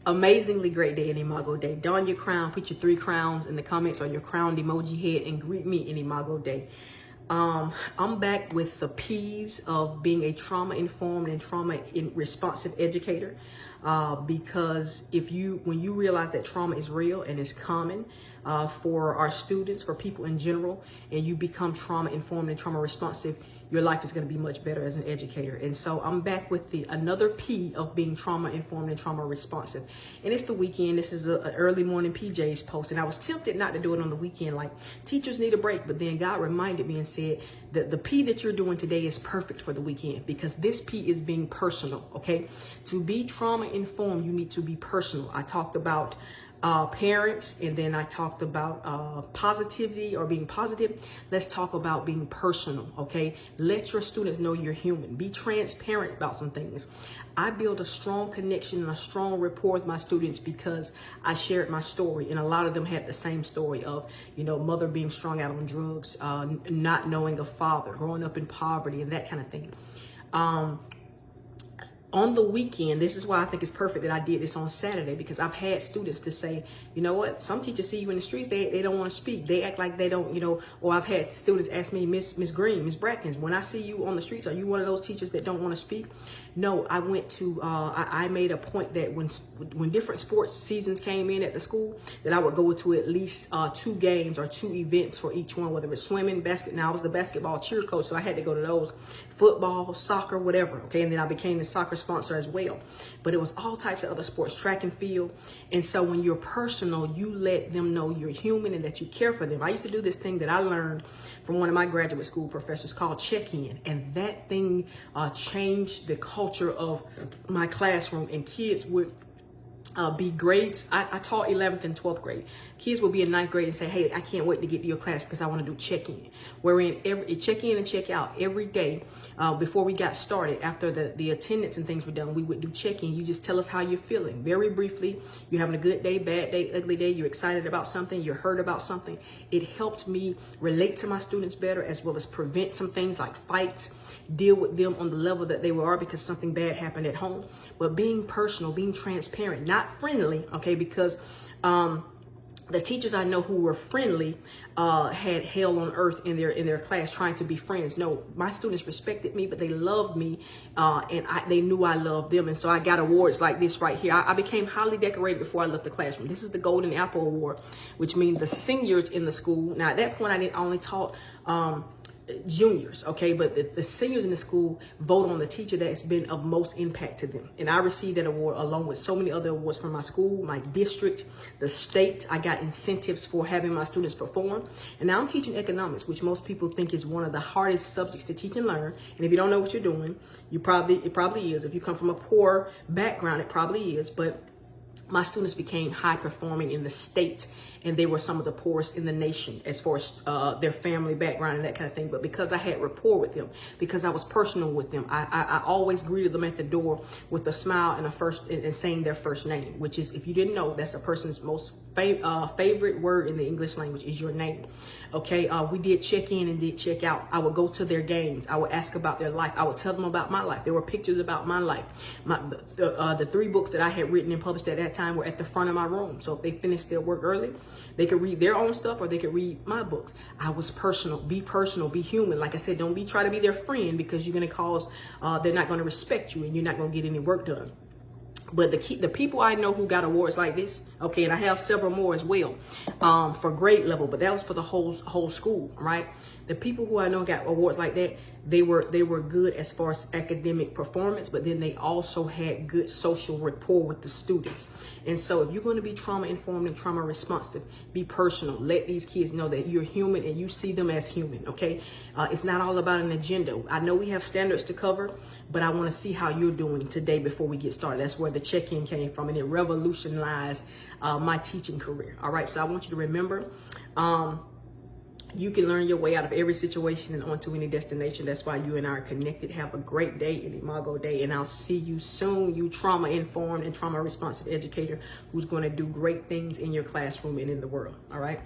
amazingly great day in Imago Day. Don your crown, put your 3 crowns in the comments or your crowned emoji head and greet me in Imago Day. I'm back with the P's of being a trauma-informed and trauma-responsive educator. Because when you realize that trauma is real and is common for our students, for people in general, and you become trauma-informed and trauma-responsive, your life is going to be much better as an educator. And so I'm back with another P of being trauma-informed and trauma-responsive. And it's the weekend. This is an early morning PJs post. And I was tempted not to do it on the weekend, like teachers need a break. But then God reminded me and said that the P that you're doing today is perfect for the weekend, because this P is being personal, okay? To be trauma-informed, you need to be personal. I talked about parents, and then I talked about positivity or being positive. Let's talk about being personal, okay? Let your students know you're human. Be transparent about some things. I build a strong connection and a strong rapport with my students because I shared my story, and a lot of them had the same story of, mother being strung out on drugs, not knowing a father, growing up in poverty, and that kind of thing. On the weekend, this is why I think it's perfect that I did this on Saturday, because I've had students to say, you know what, some teachers see you in the streets, they don't want to speak. They act like they don't, or I've had students ask me, Miss Green, Miss Brackens, when I see you on the streets, are you one of those teachers that don't want to speak? No, I went to, I made a point that when different sports seasons came in at the school, that I would go to at least 2 games or 2 events for each one, whether it's swimming, now I was the basketball cheer coach, so I had to go to those, football, soccer, whatever, okay? And then I became the soccer sponsor as well. But it was all types of other sports, track and field. And so when you're personal, you let them know you're human and that you care for them. I used to do this thing that I learned from one of my graduate school professors called check-in. And that thing changed the culture of my classroom, and kids would be grades. I taught 11th and 12th grade. Kids will be in 9th grade and say, hey, I can't wait to get to your class because I want to do check-in. Wherein check in and check out every day before we got started. After the attendance and things were done, we would do check-in. You just tell us how you're feeling. Very briefly, you're having a good day, bad day, ugly day, you're excited about something, you're hurt about something. It helped me relate to my students better, as well as prevent some things like fights, deal with them on the level that they were because something bad happened at home. But being personal, being transparent, not friendly, okay, because the teachers I know who were friendly had hell on earth in their class trying to be friends. No, my students respected me, but they loved me, and they knew I loved them. And so I got awards like this right here. I became highly decorated before I left the classroom. This is the Golden Apple Award, which means the seniors in the school. Now, at that point, I only taught juniors, okay, but the seniors in the school vote on the teacher that's been of most impact to them. And I received that award along with so many other awards from my school, my district, the state. I got incentives for having my students perform. And now I'm teaching economics, which most people think is one of the hardest subjects to teach and learn. And if you don't know what you're doing, it probably is. If you come from a poor background, it probably is. But my students became high performing in the state, and they were some of the poorest in the nation as far as their family background and that kind of thing. But because I had rapport with them, because I was personal with them, I always greeted them at the door with a smile and saying their first name, which is, if you didn't know, that's a person's most favorite word in the English language is your name. Okay, we did check in and did check out. I would go to their games. I would ask about their life. I would tell them about my life. There were pictures about my life. The 3 books that I had written and published at that time were at the front of my room. So if they finished their work early, they could read their own stuff or they could read my books. I was personal, be human. Like I said, don't try to be their friend, because you're going to cause, they're not going to respect you and you're not going to get any work done. But the people I know who got awards like this, okay, and I have several more as well, for grade level, but that was for the whole school, right? The people who I know got awards like that, they were good as far as academic performance, but then they also had good social rapport with the students. And so if you're going to be trauma informed and trauma responsive, be personal. Let these kids know that you're human and you see them as human, okay? It's not all about an agenda. I know we have standards to cover, but I want to see how you're doing today before we get started. That's where the check-in came from, and it revolutionized my teaching career. All right, so I want you to remember, you can learn your way out of every situation and onto any destination. That's why you and I are connected. Have a great day in Imago Day, and I'll see you soon, you trauma-informed and trauma-responsive educator who's going to do great things in your classroom and in the world. All right?